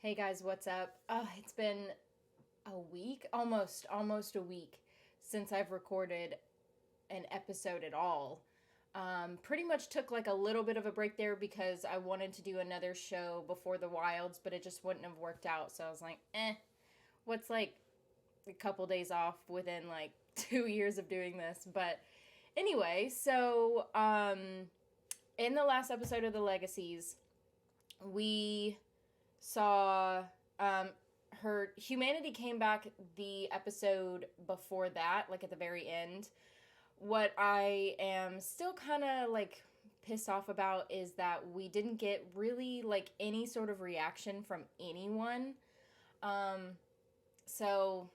Hey guys, what's up? Oh, it's been a week, almost a week since I've recorded an episode at all. Pretty much took like a little bit of a break there because I wanted to do another show before the Wilds, but it just wouldn't have worked out. So I was like, what's like a couple days off within like 2 years of doing this? But anyway, so in the last episode of the Legacies, we saw her humanity came back the episode before that, like at the very end. What I am still kind of like pissed off about is that we didn't get really like any sort of reaction from anyone. So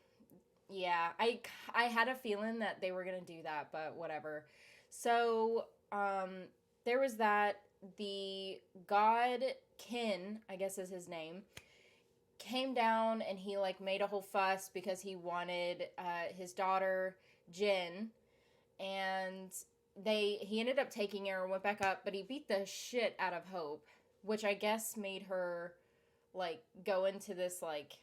yeah, I had a feeling that they were gonna do that, but whatever. So there was that. The god Kin, I guess is his name, came down and he like made a whole fuss because he wanted his daughter Jin, and he ended up taking her and went back up, but he beat the shit out of Hope, which I guess made her like go into this like,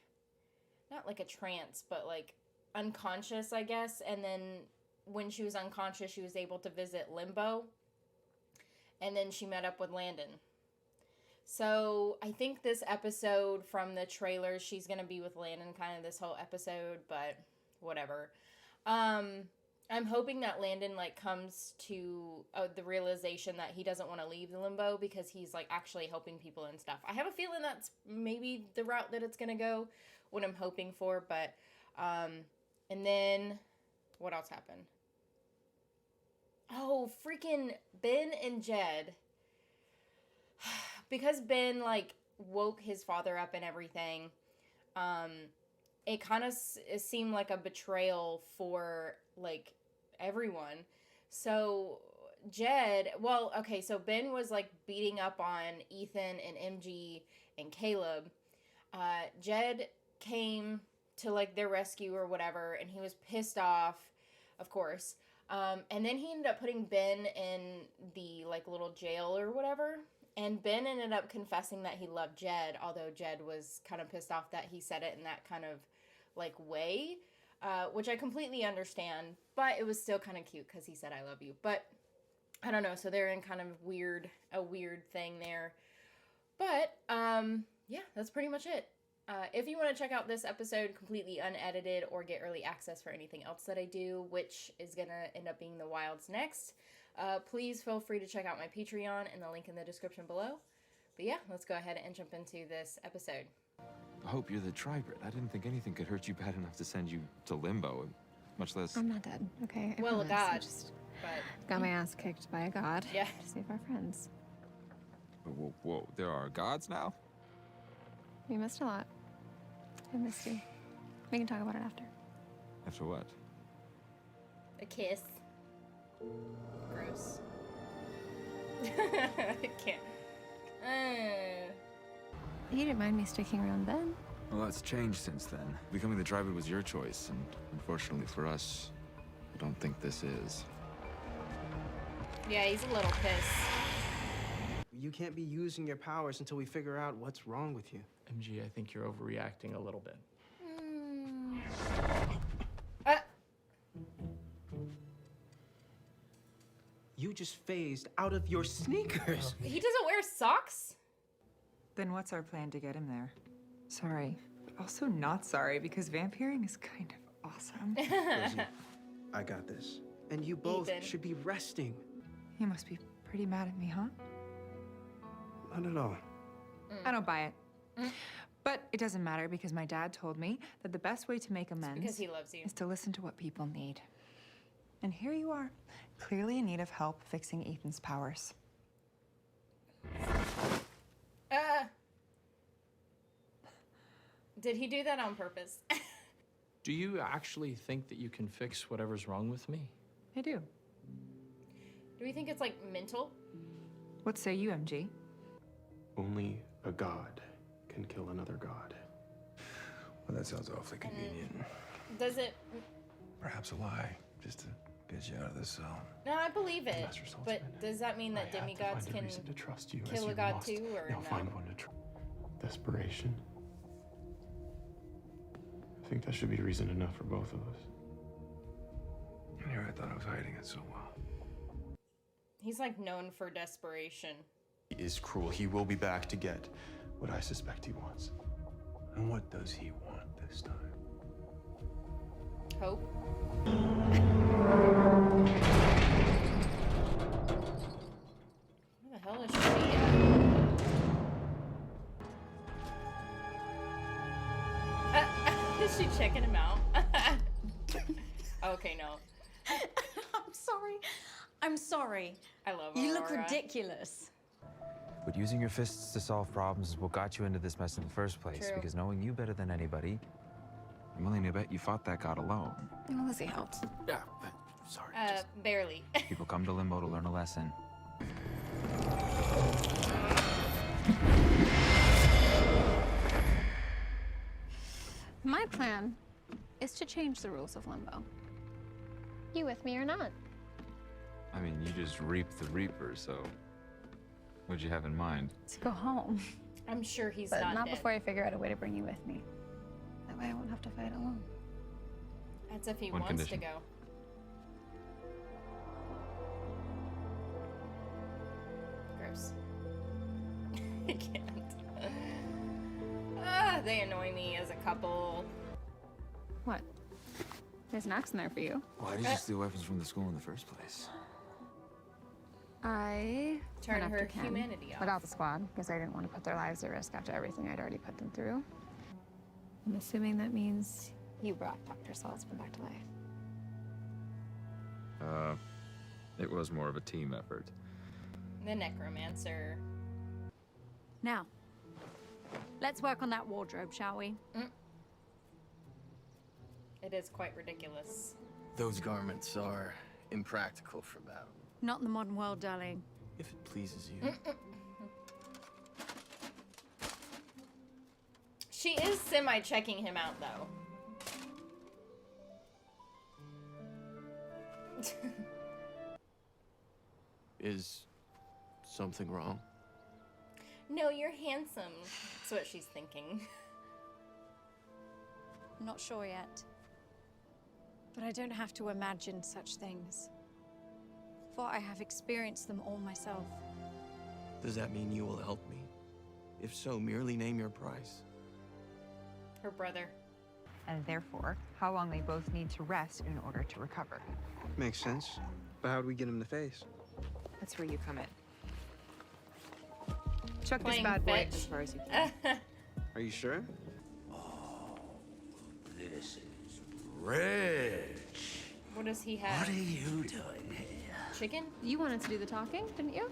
not like a trance, but like unconscious, I guess. And then when she was unconscious, she was able to visit Limbo, and then she met up with Landon. So I think this episode from the trailer, she's going to be with Landon kind of this whole episode, but whatever. I'm hoping that Landon like comes to the realization that he doesn't want to leave the Limbo because he's like actually helping people and stuff. I have a feeling that's maybe the route that it's going to go, what I'm hoping for, but and then what else happened? Oh, freaking Ben and Jed. Because Ben, like, woke his father up and everything, it kind of seemed like a betrayal for, like, everyone. So, Jed, well, okay, so Ben was, like, beating up on Ethan and MG and Caleb. Jed came to, like, their rescue or whatever, and he was pissed off, of course. And then he ended up putting Ben in the, like, little jail or whatever. And Ben ended up confessing that he loved Jed, although Jed was kind of pissed off that he said it in that kind of, like, way, which I completely understand. But it was still kind of cute because he said, I love you. But I don't know. So they're in kind of a weird thing there. But, yeah, that's pretty much it. If you want to check out this episode completely unedited or get early access for anything else that I do, which is going to end up being the Wilds next, please feel free to check out my Patreon and the link in the description below. But yeah, let's go ahead and jump into this episode. I hope you're the tribrid. I didn't think anything could hurt you bad enough to send you to Limbo, much less... I'm not dead, okay? I well, a promise. god, I just but... got my ass kicked by a god. Yeah. To save our friends. Whoa, there are gods now? We missed a lot. I missed you. We can talk about it after. After what? A kiss. Gross. I can't. You didn't mind me sticking around then? Well, that's changed since then. Becoming the tribrid was your choice, and unfortunately for us, I don't think this is. Yeah, he's a little pissed. You can't be using your powers until we figure out what's wrong with you. MG, I think you're overreacting a little bit. You just phased out of your sneakers. He doesn't wear socks? Then what's our plan to get him there? Sorry, but also not sorry because vampiring is kind of awesome. Listen, I got this. And you both Ethan. should be resting. You must be pretty mad at me, huh? Not at all. I don't buy it. But it doesn't matter because my dad told me that the best way to make amends Because he loves you. is to listen to what people need. And here you are, clearly in need of help fixing Ethan's powers. Did he do that on purpose? Do you actually think that you can fix whatever's wrong with me? I do. Do we think it's like mental? What say you, MG? Only a god can kill another god. Well, that sounds awfully convenient. Does it? Perhaps a lie, just to get you out of this cell. No, I believe it. Last result's But been- does that mean I that have to demigods find a can reason to trust you as kill a you god must. too, or now no? find one to trust. Desperation I think that should be reason enough for both of us. And here I thought I was hiding it so well. He's like known for desperation. He is cruel. He will be back to get what I suspect he wants. And what does he want this time? Hope. Where the hell is she at? Is she checking him out? Okay, no. I'm sorry. I'm sorry. I love You look Aurora. ridiculous. But using your fists to solve problems is what got you into this mess in the first place. True. Because knowing you better than anybody, I'm willing to bet you fought that god alone. Well, Lizzie helped. Yeah, sorry. Barely. people come to Limbo to learn a lesson. My plan is to change the rules of Limbo. You with me or not? I mean, you just reaped the reaper, so what'd you have in mind? To go home. I'm sure he's But not dead. before I figure out a way to bring you with me. That way I won't have to fight alone. That's if he One wants condition. to go. Gross. I can't. They annoy me as a couple. What? There's snacks in there for you. Why did you steal weapons from the school in the first place? I Turn went after her Ken humanity off. without the squad because I didn't want to put their lives at risk after everything I'd already put them through. I'm assuming that means you brought Dr. Saltzman back to life. It was more of a team effort. The necromancer. Now, let's work on that wardrobe, shall we? It is quite ridiculous. Those garments are impractical for battle. Not in the modern world, darling. If it pleases you. She is semi-checking him out, though. Is something wrong? No, you're handsome. That's what she's thinking. I'm not sure yet. But I don't have to imagine such things. For I have experienced them all myself. Does that mean you will help me? If so, merely name your price. Her brother. And therefore, how long they both need to rest in order to recover. Makes sense. But how'd we get him to face? That's where you come in. Chuck Playing this bad boy fetch. as far as you can. Are you sure? This is rich. What does he have? What are you doing here? Chicken? You wanted to do the talking, didn't you?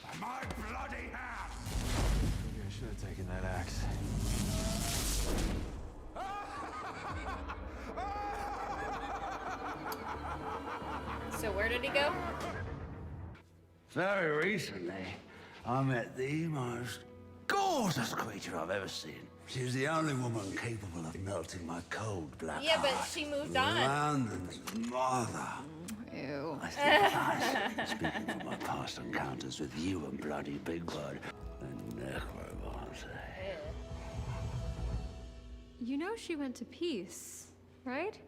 By my bloody hand! Maybe I should have taken that axe. So where did he go? Very recently, I met the most gorgeous creature I've ever seen. She's the only woman capable of melting my cold black Yeah, but heart. she moved on. London's mother. Ew. I think nice, speaking from my past encounters with you and bloody Big Bird, the necromancer. You know she went to Peace, right?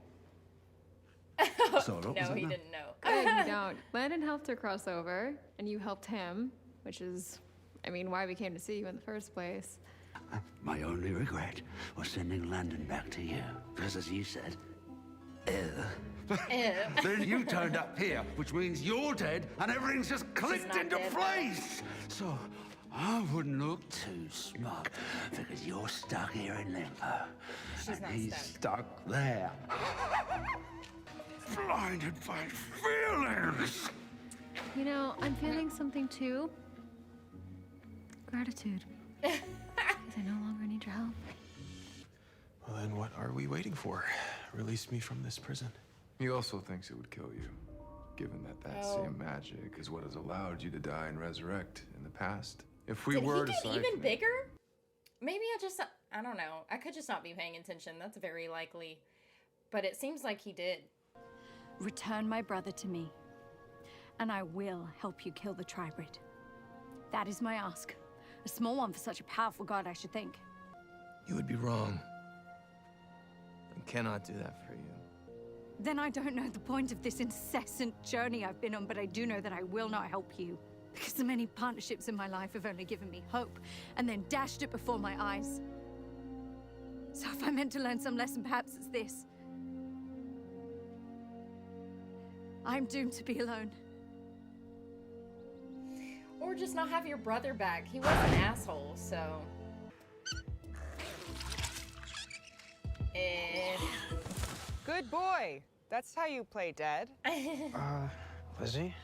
So, what was No, it he now? didn't know. Good, you don't. Landon helped her cross over, and you helped him, which is, I mean, why we came to see you in the first place. My only regret was sending Landon back to you. Because as you said, Ew. then you turned up here, which means you're dead and everything's just clicked not into dead, place. So I wouldn't look too smug because you're stuck here in limbo. She's and not he's stuck. stuck there. Blinded by feelings. You know, I'm feeling something too. Gratitude. Because I no longer need your help. Well, then what are we waiting for? Release me from this prison. He also thinks it would kill you, given that Oh. same magic is what has allowed you to die and resurrect in the past. If we Did were he to get even siphon it- bigger? Maybe I don't know. I could just not be paying attention. That's very likely. But it seems like he did. Return my brother to me, and I will help you kill the Tribrid. That is my ask. A small one for such a powerful god, I should think. You would be wrong. I cannot do that for you. Then I don't know the point of this incessant journey I've been on, but I do know that I will not help you. Because the many partnerships in my life have only given me hope, and then dashed it before my eyes. So if I'm meant to learn some lesson, perhaps it's this. I'm doomed to be alone. Or just not have your brother back. He was an asshole, so. Good boy. That's how you play dead. Lizzie?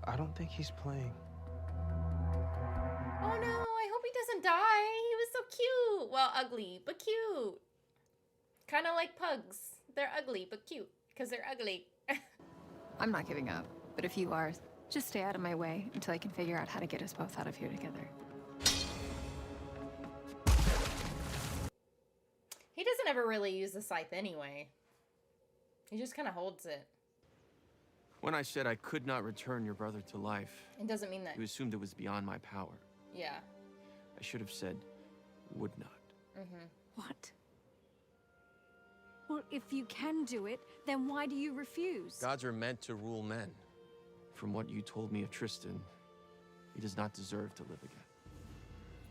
I don't think he's playing. Oh no, I hope he doesn't die. He was so cute. Well, ugly, but cute. Kind of like pugs. They're ugly, but cute. Because they're ugly. I'm not giving up, but if you are, just stay out of my way until I can figure out how to get us both out of here together. He doesn't ever really use the scythe anyway. He just kind of holds it. When I said I could not return your brother to life, It doesn't mean that. you assumed it was beyond my power. Yeah. I should have said, would not. What? Well, if you can do it, then why do you refuse? Gods are meant to rule men. From what you told me of Tristan, he does not deserve to live again.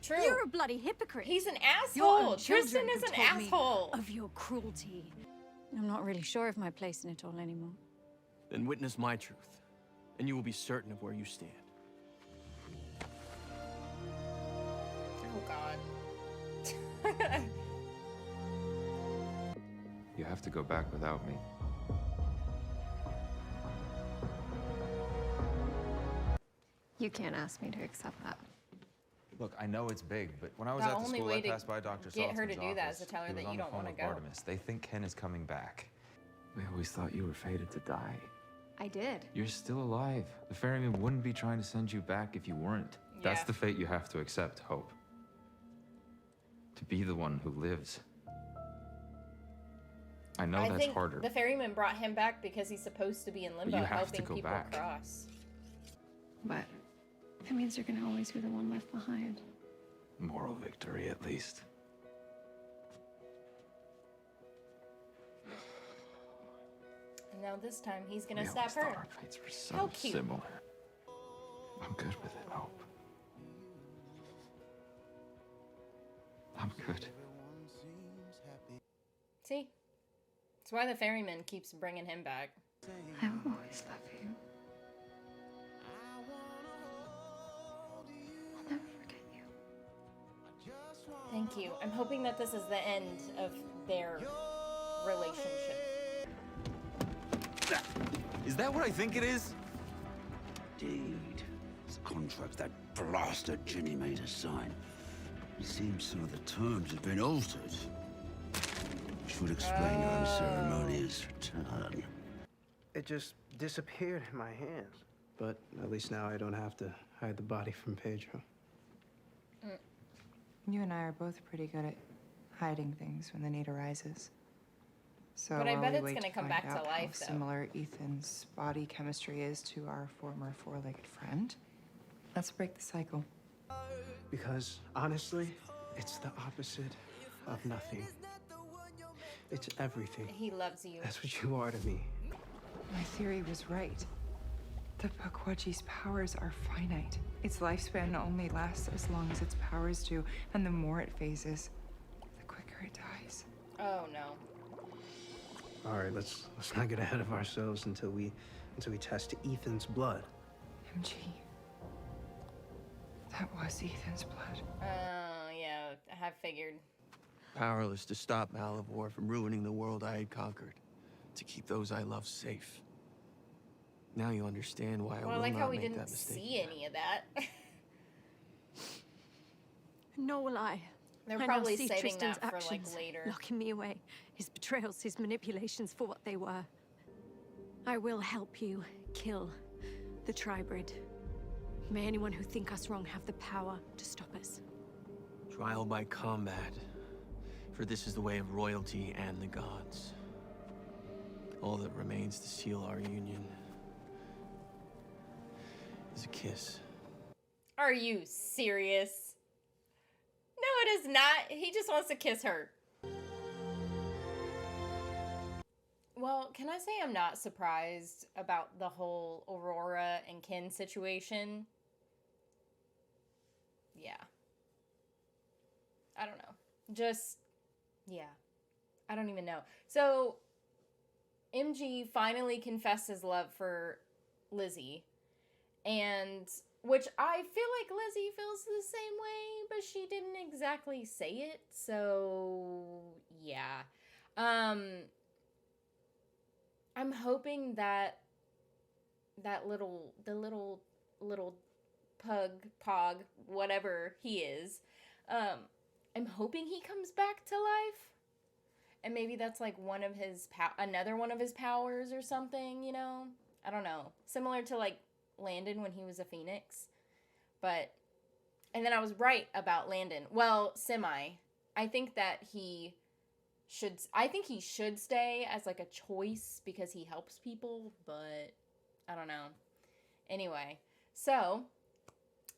True. You're a bloody hypocrite. He's an Your asshole. own children Tristan is have an told me asshole. of your cruelty. I'm not really sure of my place in it all anymore. Then witness my truth, and you will be certain of where you stand. Oh god. You have to go back without me. You can't ask me to accept that. Look, I know it's big, but when I was The at the only school, way I to passed by Dr. get her to Saltzman's do that is office. to tell her He that was on you the don't phone wanna with go. Bartimaeus. They think Ken is coming back. We always thought you were fated to die. I did. You're still alive. The ferryman wouldn't be trying to send you back if you weren't. That's Yeah. the fate you have to accept, Hope. To be the one who lives. I know I that's think harder. the ferryman brought him back because he's supposed to be in limbo you have to helping go people back. cross. But that means you're gonna always be the one left behind. Moral victory, at least. And now this time he's gonna We stab always thought her. our fates were so How cute. similar. I'm good with it, Hope. I'm good. See? That's why the ferryman keeps bringing him back. I will always love you. I'll never forget you. Thank you. I'm hoping that this is the end of their relationship. Is that what I think it is? Indeed. It's a contract that blasted Ginny made us sign. It seems some of the terms have been altered. Which would explain your unceremonious return. It just disappeared in my hands. But at least now I don't have to hide the body from Pedro. You and I are both pretty good at hiding things when the need arises. So But I while bet we it's wait gonna to come find back to out life, how though. similar Ethan's body chemistry is to our former four-legged friend, let's break the cycle. Because honestly, it's the opposite of nothing. It's everything. He loves you. That's what you are to me. My theory was right. The Pukwudgie's powers are finite. Its lifespan only lasts as long as its powers do, and the more it phases, the quicker it dies. Oh no. All right, let's not get ahead of ourselves until we test Ethan's blood. MG. That was Ethan's blood. Oh yeah, I have figured. Powerless to stop Malivore from ruining the world I had conquered, to keep those I love safe. Now you understand why I Well, I will like not how we make didn't that mistake see again. any of that. Nor will I. They're I now probably see saving Tristan's that for like actions, later. locking me away. His betrayals, his manipulations for what they were. I will help you kill the Tribrid. May anyone who think us wrong have the power to stop us. Trial by combat. For this is the way of royalty and the gods. All that remains to seal our union is a kiss. Are you serious? No, it is not. He just wants to kiss her. Well, can I say I'm not surprised about the whole Aurora and Ken situation? Yeah. I don't know. Just, yeah. I don't even know. So, MG finally confessed his love for Lizzie. And, which I feel like Lizzie feels the same way, but she didn't exactly say it. So, yeah. I'm hoping that the little pog, whatever he is, I'm hoping he comes back to life. And maybe that's like one of his another one of his powers or something, you know? I don't know. Similar to like Landon when he was a phoenix. But and then I was right about Landon. Well, semi. I think that I think he should stay as like a choice because he helps people, but I don't know. Anyway, so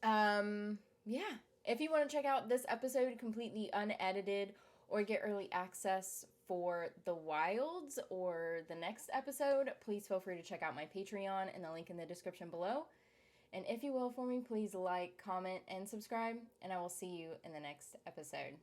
yeah. If you want to check out this episode completely unedited or get early access for The Wilds or the next episode, please feel free to check out my Patreon and the link in the description below. And if you will for me, please like, comment, and subscribe, and I will see you in the next episode.